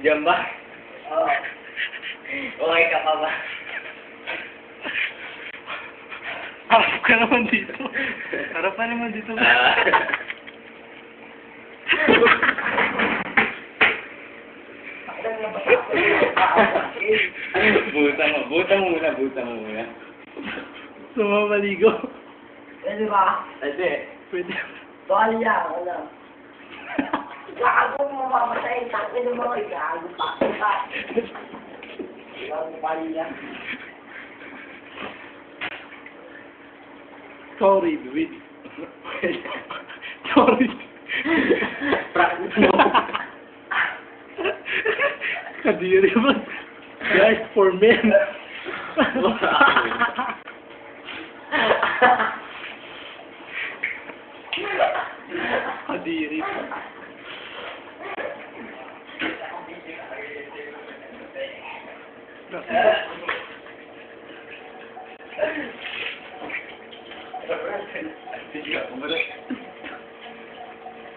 Diyan ba? Oo. Okay ka pa ba? Harap ka naman dito. Harap ka naman dito. Buta mo muna. Sumamaligo. Pwede ba? Kasi, Pwede. Tuwalya, ano? Gago mo mamatay, takin ng mga gago pa. Gago tuwalya. Sorry, dude. Sorry. practice mo. Kadiri ba? Guys, for men. Kadiri pa.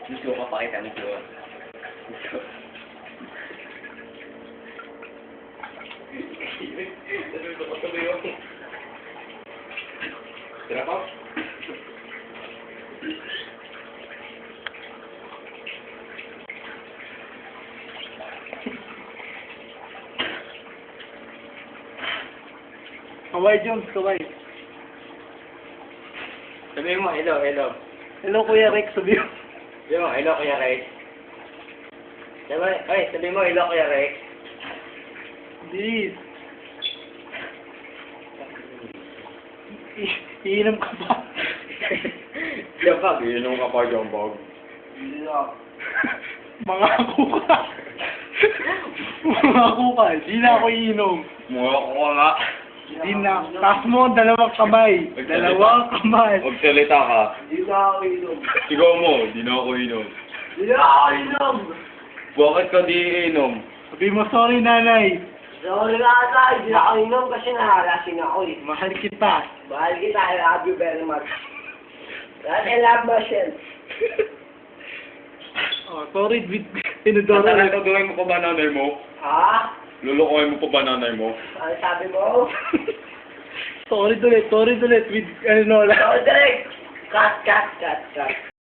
Gusto ko papakita ng tuwa. Tira pa? Kawai Jones, kawai. Sabihin mo, hello. Hello, Kuya Rex, sabi mo. Sabihin mo, hello, Kuya Rex. Sabihin mo, hello, Kuya Rex. Please. Iinom ka ba? Jambag, inom ka pa, Jambag. Mangako ka. Mangako ka. Di na ako iinom. Mura ko nga. Di na. Taas mo ang dalawang kamay. Dalawang kamay. Magsalita ka. Hindi na ako inom. Sigaw mo, di na ako inom. Hindi na ako inom. Bakit ka di inom? Sabi mo, sorry nanay. Sorry nga ata, hindi na ako inom kasi nahalasing ako eh. Mahal kita. Mahal kita, I love you very much. I love myself. Oh, sorry, tinudoro. Tatataduhin mo pa ba nanay mo? Ha? Lulukoy mo pa ba nanay mo? Ano sabi mo? Sorry ulit. With, ano, Oh, direct. Cut.